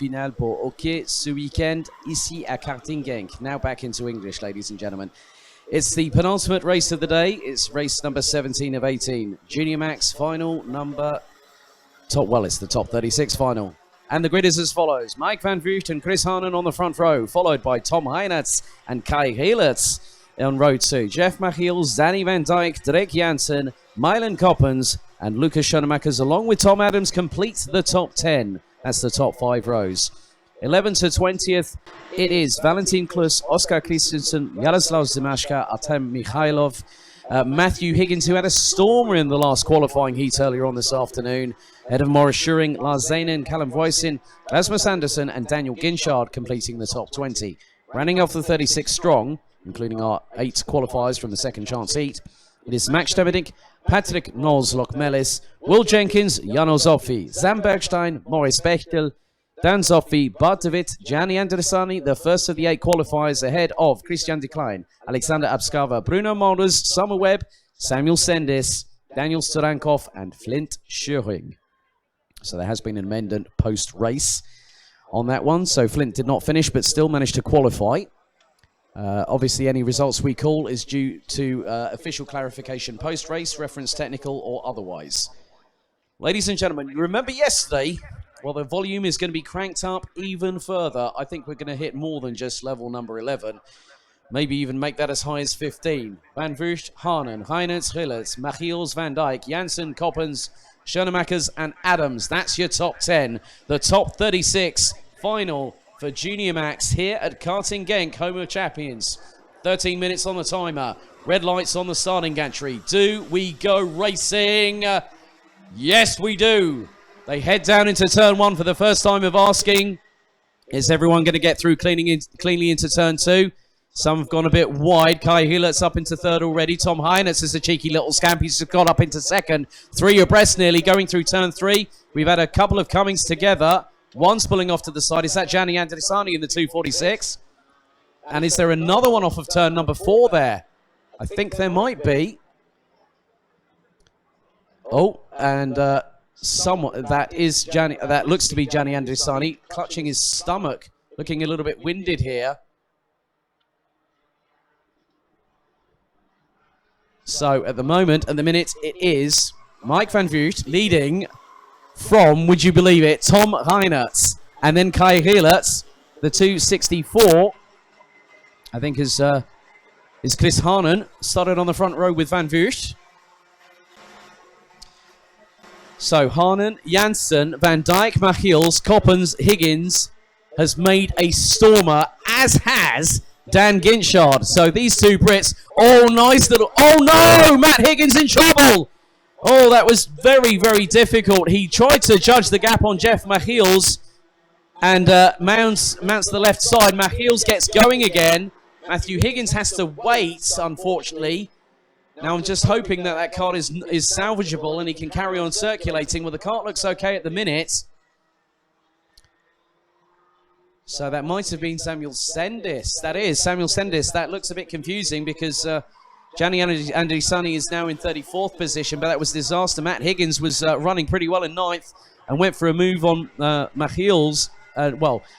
finale pour hockey ce week-end ici à karting Genk. Now back into English, ladies and gentlemen. It's the penultimate race of the day. It's race number 17 of 18. Junior Max final number... It's the top 36 final. And the grid is as follows. Mike van Vught and Chris Harnen on the front row, followed by Tom Heinertz and Kai Heelertz on row 2. Jeff Machiels, Danny Van Dijk, Drake Jansen, Mylan Coppens, and Lucas Schoenemakers, along with Tom Adams, complete the top 10. That's the top 5 rows. 11 to 20th, it is Valentin Klus, Oscar Christensen, Yaroslav Zimashka, Artem Mikhailov, Matthew Higgins, who had a stormer in the last qualifying heat earlier on this afternoon. Ahead of Morris Schuring, Lars Zanen, Callum Voisin, Rasmus Andersen, and Daniel Ginchard completing the top 20. Rounding off the 36 strong, including our 8 qualifiers from the second chance heat, it is Max Stemedik, Patrick Knowles-Lockmelis, Will Jenkins, Jano Zoffi, Sam Bergstein, Maurice Bechtel, Dan Zoffi, Bart de Witt, Gianni Andresani, the first of the 8 qualifiers ahead of Christian de Klein, Alexander Abskava, Bruno Molders, Summer Webb, Samuel Sendis, Daniel Storankov, and Flint Schuring. So there has been an amendment post-race on that one. So Flint did not finish, but still managed to qualify. Obviously, any results we call is due to official clarification post-race, reference technical or otherwise. Ladies and gentlemen, you remember yesterday? Well, the volume is going to be cranked up even further. I think we're going to hit more than just level number 11. Maybe even make that as high as 15. Van Vught, Harnen, Heinertz, Heelertz, Machiels, Van Dijk, Jansen, Coppens, Schoenemakers, and Adams. That's your top 10. The top 36 final for Junior Max here at Karting Genk, home of champions. 13 minutes on the timer. Red lights on the starting gantry. Do we go racing? Yes, we do. They head down into turn 1 for the first time of asking. Is everyone going to get through cleanly into turn 2? Some have gone a bit wide. Kai Heelertz up into 3rd already. Tom Heinertz is a cheeky little scamp. He's got up into 2nd. 3 abreast nearly going through turn 3. We've had a couple of comings together. One's pulling off to the side. Is that Gianni Andresani in the 246? And is there another one off of turn number 4 there? I think there might be. Oh, and that looks to be Gianni Andresani, clutching his stomach, looking a little bit winded here. So at the minute, it is Mike van Vught leading from, would you believe it, Tom Heinertz. And then Kai Heelertz, the 264, I think is Chris Harnen, started on the front row with Van Vught. So Harnen, Jansen, Van Dijk, Machiels, Coppens, Higgins has made a stormer, as has Dan Ginchard. So these two Brits, nice little... Oh no! Matt Higgins in trouble! Oh, that was very, very difficult. He tried to judge the gap on Jeff Machiels and mounts the left side. Machiels gets going again. Matthew Higgins has to wait, unfortunately. Now I'm just hoping that cart is salvageable and he can carry on circulating. Well, the cart looks okay at the minute. So that might have been Samuel Sendis. That is Samuel Sendis. That looks a bit confusing because Gianni Andresani is now in 34th position, but that was disaster. Matt Higgins was running pretty well in 9th and went for a move on Machiels.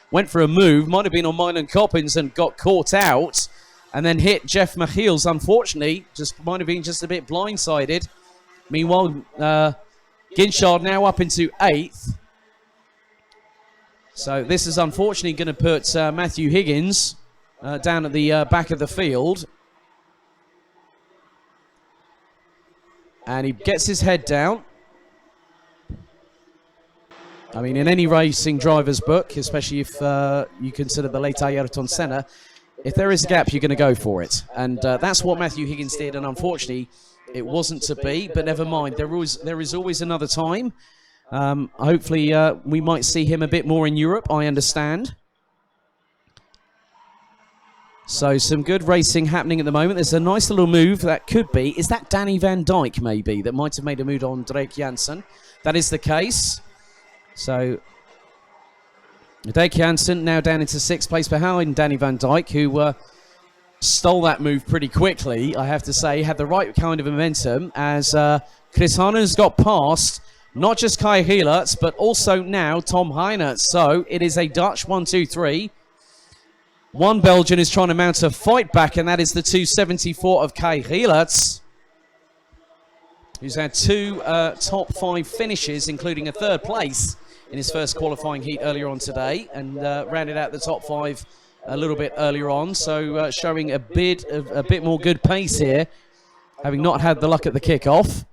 Went for a move, might have been on Mylan Coppens and got caught out and then hit Jeff Machiels, unfortunately. Might have been just a bit blindsided. Meanwhile, Ginchard now up into 8th. So this is unfortunately going to put Matthew Higgins down at the back of the field. And he gets his head down. I mean, in any racing driver's book, especially if you consider the late Ayrton Senna, if there is a gap, you're going to go for it. And that's what Matthew Higgins did. And unfortunately, it wasn't to be. But never mind. There is always another time. Hopefully, we might see him a bit more in Europe, I understand. So, some good racing happening at the moment. There's a nice little move that could be. Is that Danny Van Dijk, maybe, that might have made a move on Drake Jansen? That is the case. So, Drake Jansen now down into 6th place behind Danny Van Dijk, who stole that move pretty quickly, I have to say. Had the right kind of momentum as Chris Harnen's got past Not just Kai Heelerts, but also now Tom Heinertz. So it is a Dutch 1-2-3. One Belgian is trying to mount a fight back, and that is the 274 of Kai Heelerts, who's had two top 5 finishes, including a 3rd place in his first qualifying heat earlier on today, and rounded out the top 5 a little bit earlier on. So showing a bit more good pace here, having not had the luck at the kickoff.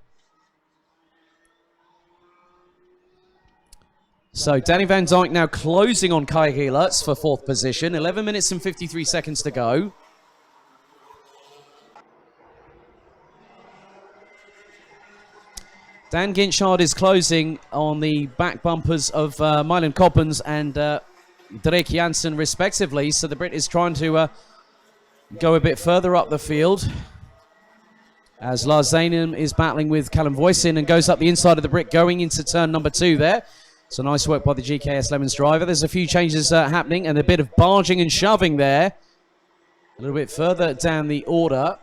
So Danny Van Dijk now closing on Kai Heelerts for 4th position. 11 minutes and 53 seconds to go. Dan Ginchard is closing on the back bumpers of Mylan Coppens and Drake Janssen respectively. So the Brit is trying to go a bit further up the field, as Lars Zanen is battling with Callum Voisin and goes up the inside of the Brit going into turn number 2 there. So nice work by the GKS Lemons driver. There's a few changes happening and a bit of barging and shoving there. A little bit further down the order.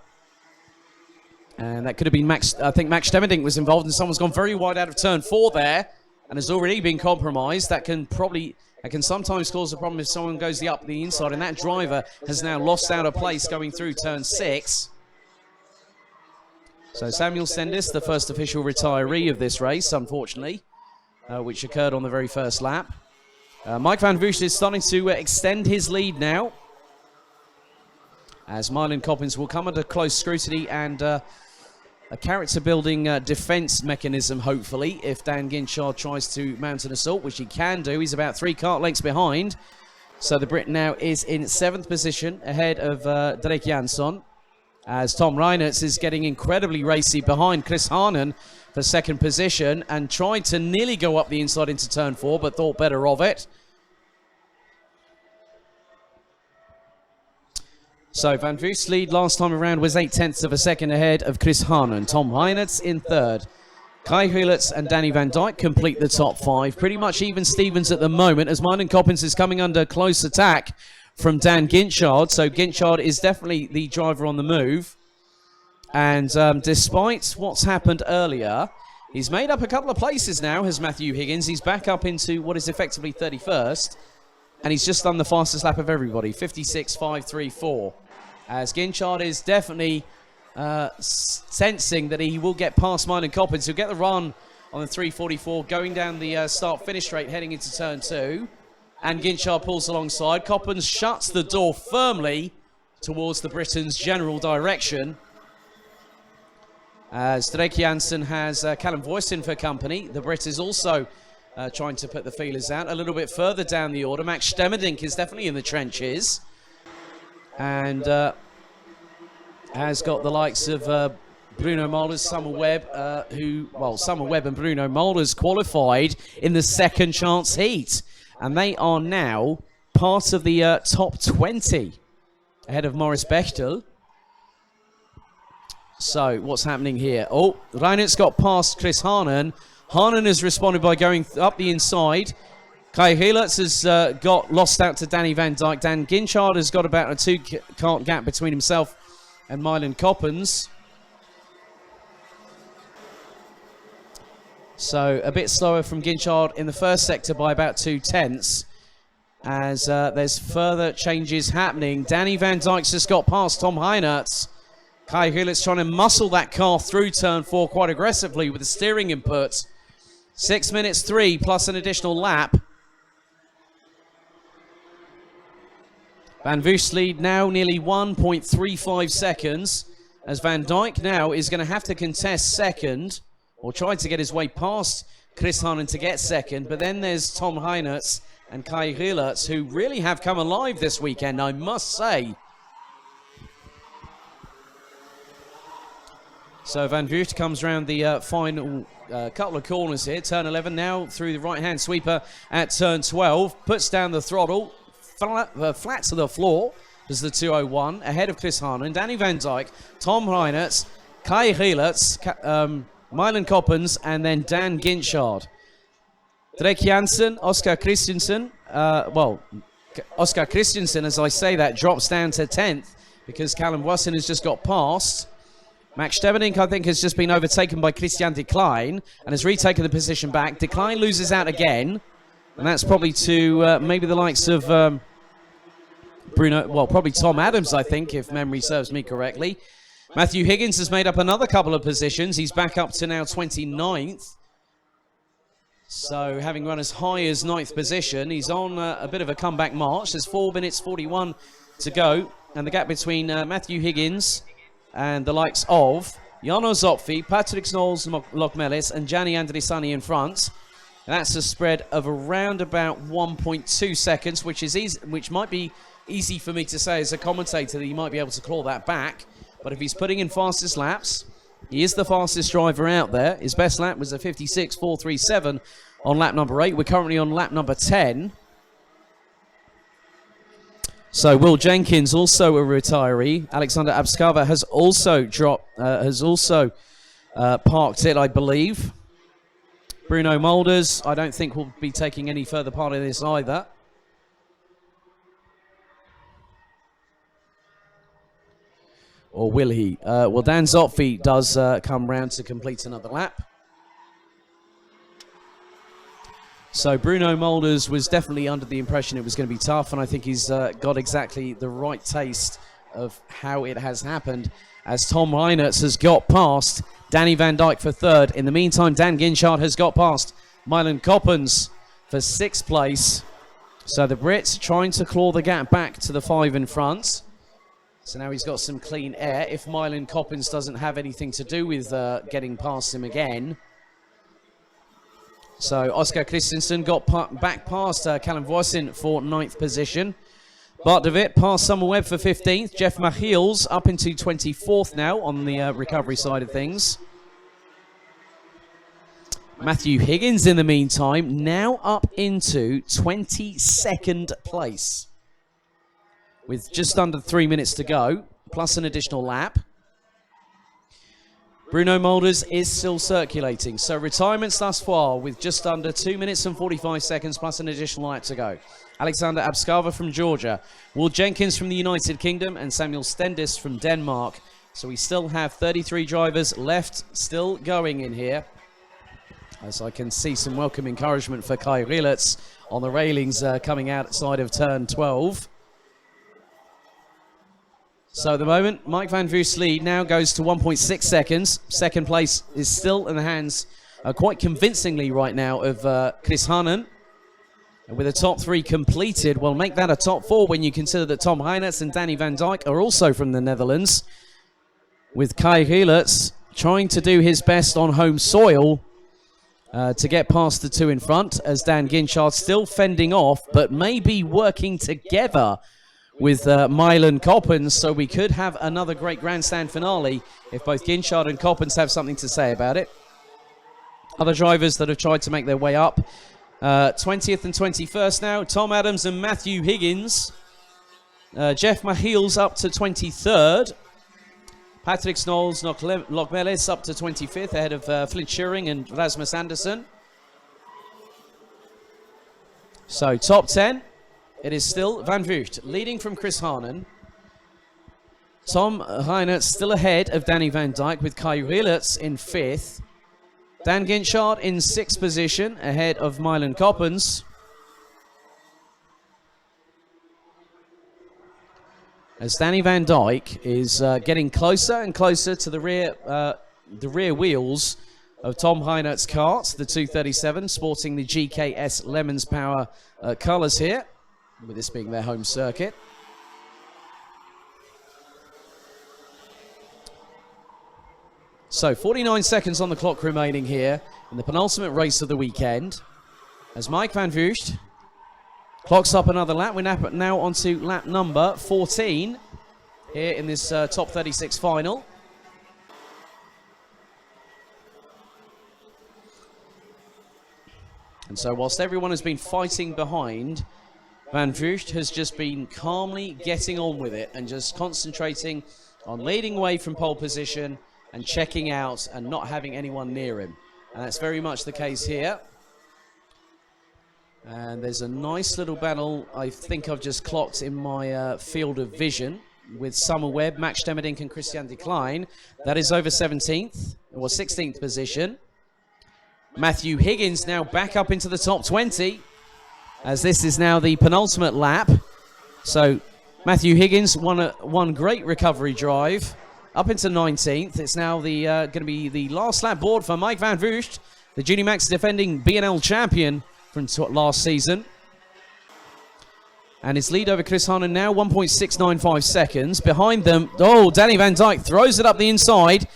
And that could have been Max. I think Max Stemmerdink was involved, and someone's gone very wide out of turn 4 there and has already been compromised. That can sometimes cause a problem if someone goes up the inside, and that driver has now lost out a place going through turn 6. So Samuel Sendis, the first official retiree of this race, unfortunately, which occurred on the very first lap. Mike Van Vugt is starting to extend his lead now, as Mylan Coppens will come under close scrutiny and a character-building defence mechanism, hopefully, if Dan Ginchard tries to mount an assault, which he can do. He's about 3 kart lengths behind. So the Brit now is in 7th position, ahead of Drake Jansson, as Tom Reinertz is getting incredibly racy behind Chris Harnen for 2nd position, and tried to nearly go up the inside into turn 4, but thought better of it. So Van Vugt's lead last time around was 0.8 of a second ahead of Chris Harnen. Tom Heinertz in 3rd. Kai Heelerts and Danny Van Dijk complete the top 5. Pretty much even Stevens at the moment, as Mylan Coppens is coming under close attack from Dan Ginchard. So Ginchard is definitely the driver on the move. And despite what's happened earlier, he's made up a couple of places now, has Matthew Higgins. He's back up into what is effectively 31st. And he's just done the fastest lap of everybody, 56.534. As Ginchard is definitely sensing that he will get past Mylan Coppens. He'll get the run on the 344, going down the start-finish straight, heading into turn 2. And Ginchard pulls alongside. Coppens shuts the door firmly towards the Britain's general direction, as Drake Janssen has Callum Voisin for company. The Brit is also trying to put the feelers out. A little bit further down the order, Max Stemmerdink is definitely in the trenches, and has got the likes of Bruno Mulders, Summer Webb, Summer Webb and Bruno Mulders qualified in the 2nd chance heat, and they are now part of the top 20 ahead of Maurice Bechtel. So what's happening here? Oh, Reinertz got past Chris Harnen. Harnen has responded by going up the inside. Kai Heelerts has got lost out to Danny Van Dijk. Dan Ginchard has got about a 2-kart gap between himself and Mylan Coppens. So a bit slower from Ginchard in the first sector by about 0.2, as there's further changes happening. Danny Van Dijk's just got past Tom Heinertz. Kai Heelerts trying to muscle that car through turn 4 quite aggressively with the steering input. 6 minutes 3 plus an additional lap. Van Vugt's lead now nearly 1.35 seconds, as Van Dijk now is going to have to contest 2nd, or try to get his way past Chris Harnen to get 2nd. But then there's Tom Heinertz and Kai Heelerts, who really have come alive this weekend, I must say. So Van Vugt comes around the final couple of corners here. Turn 11 now through the right-hand sweeper at turn 12. Puts down the throttle, flat to the floor as the 201, ahead of Chris Harnen, Danny Van Dijk, Tom Reinertz, Kai Heelerts, Mylan Coppens, and then Dan Ginchard. Drake Janssen, Oscar Christensen, Oscar Christensen, as I say that, drops down to 10th because Callum Voisin has just got past. Max Stevenink, I think, has just been overtaken by Christian de Klein and has retaken the position back. De Klein loses out again, and that's probably to maybe the likes of Bruno, well, probably Tom Adams, I think, if memory serves me correctly. Matthew Higgins has made up another couple of positions. He's back up to now 29th. So having run as high as 9th position, he's on a bit of a comeback march. There's 4 minutes 41 to go, and the gap between Matthew Higgins and the likes of Jano Zopfi, Patrick Snows-Lokmelis and Gianni Andrisani in front. That's a spread of around about 1.2 seconds, which is easy, which might be easy for me to say as a commentator that he might be able to claw that back. But if he's putting in fastest laps, he is the fastest driver out there. His best lap was a 56.437 on lap number 8. We're currently on lap number 10. So Will Jenkins, also a retiree. Alexander Abskava has also parked it, I believe. Bruno Moulders, I don't think will be taking any further part in this either. Or will he? Well, Dan Zopfi does come round to complete another lap. So Bruno Moulders was definitely under the impression it was going to be tough, and I think he's got exactly the right taste of how it has happened, as Tom Reinertz has got past Danny Van Dijk for 3rd. In the meantime, Dan Ginchard has got past Milan Coppens for 6th place. So the Brits trying to claw the gap back to the 5 in front. So now he's got some clean air if Milan Coppens doesn't have anything to do with getting past him again. So Oscar Christensen got back past Callum Voisin for 9th position. Bart de Wit past Summer Webb for 15th. Jeff Machiels up into 24th now on the recovery side of things. Matthew Higgins, in the meantime, now up into 22nd place, with just under 3 minutes to go, plus an additional lap. Bruno Moulders is still circulating. So retirements thus far with just under 2 minutes and 45 seconds plus an additional lap to go. Alexander Abskava from Georgia, Will Jenkins from the United Kingdom, and Samuel Stendis from Denmark. So we still have 33 drivers left, still going in here. As I can see some welcome encouragement for Kai Rielitz on the railings coming outside of turn 12. So at the moment, Mike Van Voost's lead now goes to 1.6 seconds. Second place is still in the hands, quite convincingly right now, of Chris Hannen. And with the top 3 completed, we'll make that a top 4 when you consider that Tom Reinertz and Danny Van Dijk are also from the Netherlands. With Kai Rielitz trying to do his best on home soil to get past the 2 in front, as Dan Ginchard still fending off, but maybe working together with Milan Coppens, so we could have another great grandstand finale if both Ginchard and Coppens have something to say about it. Other drivers that have tried to make their way up, 20th and 21st now, Tom Adams and Matthew Higgins. Jeff Machiels up to 23rd. Patrick Snows-Lokmelis up to 25th, ahead of Flint Schuring and Rasmus Andersen. So top 10. It is still Van Voogd leading from Chris Hannen. Tom Reinertz still ahead of Danny Van Dijk, with Kai Rielitz in 5th. Dan Ginchard in 6th position ahead of Milan Coppens. As Danny Van Dijk is getting closer and closer to the rear wheels of Tom Reinertz's kart, the 237, sporting the GKS Lemons Power colours here, with this being their home circuit. So 49 seconds on the clock remaining here in the penultimate race of the weekend, as Mike Van Voogd clocks up another lap. We're now on to lap number 14 here in this top 36 final. And so whilst everyone has been fighting behind, Van Voogd has just been calmly getting on with it and just concentrating on leading away from pole position and checking out and not having anyone near him. And that's very much the case here. And there's a nice little battle I think I've just clocked in my field of vision. with Summer Webb, Max Demedink and Christian Decline. That is over 17th or 16th position. Matthew Higgins now back up into the top 20, as this is now the penultimate lap. So Matthew Higgins won one great recovery drive up into 19th. It's now the going to be the last lap board for Mike Van Vugt, the Junior Max defending BNL champion from last season. And his lead over Chris Harnon now 1.695 seconds. Behind them, Danny Van Dijk throws it up the inside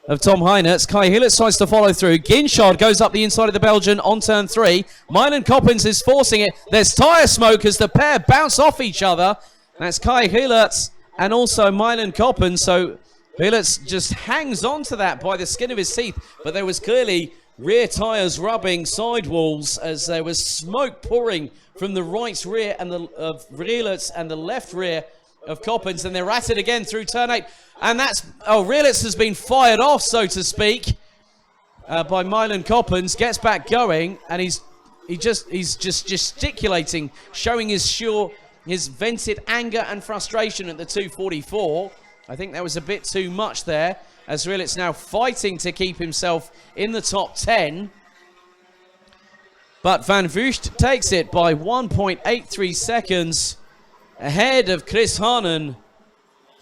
of Tom Heinertz. Kai Hillertz tries to follow through. Ginchard goes up the inside of the Belgian on turn 3. Mylan Coppens is forcing it. There's tyre smoke as the pair bounce off each other. That's Kai Hillertz and also Mylan Coppens. So Hillertz just hangs on to that by the skin of his teeth. But there was clearly rear tyres rubbing sidewalls as there was smoke pouring from the right rear and of Hillertz and the left rear of Coppens, and they're at it again through turn 8. And that's, Hillertz has been fired off, so to speak, by Mylan Coppens. Gets back going, and he's just gesticulating, showing his vented anger and frustration at the 244. I think that was a bit too much there, as Hillertz now fighting to keep himself in the top 10. But Van Vugt takes it by 1.83 seconds ahead of Chris Harnon.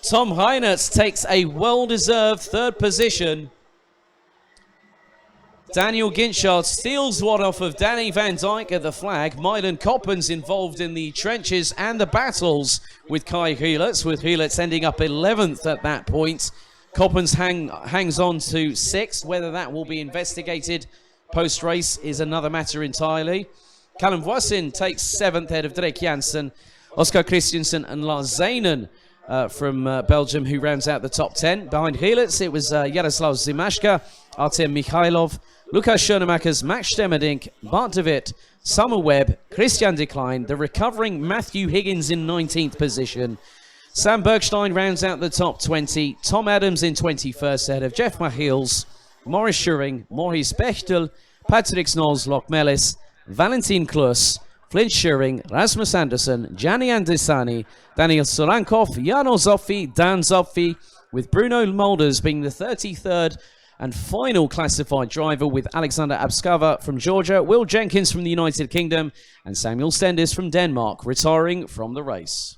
Tom Heinertz takes a well-deserved third position. Daniel Ginchard steals one off of Danny Van Dijk at the flag. Mylan Coppens involved in the trenches and the battles with Kai Hillertz, with Hillertz ending up 11th at that point. Coppens hangs on to 6th. Whether that will be investigated post-race is another matter entirely. Callum Voisin takes 7th ahead of Drake Jansen, Oscar Christensen and Lars Zanen from Belgium, who rounds out the top 10. Behind Hillertz, it was Jaroslav Zimashka, Artem Mikhailov, Lukas Schoenemakers, Max Demedink, Bart de Wit, Summer Webb, Christian Decline, the recovering Matthew Higgins in 19th position. Sam Bergstein rounds out the top 20. Tom Adams in 21st ahead of Jeff Machiels, Morris Schuring, Maurice Bechtel, Patrick Snows, Locke Mellis, Valentin Klus, Flint Schuring, Rasmus Andersen, Gianni Andesani, Daniel Solankov, Jano Zopfi, Dan Zopfi, with Bruno Mulders being the 33rd and final classified driver, with Alexander Abskava from Georgia, Will Jenkins from the United Kingdom, and Samuel Stendis from Denmark retiring from the race.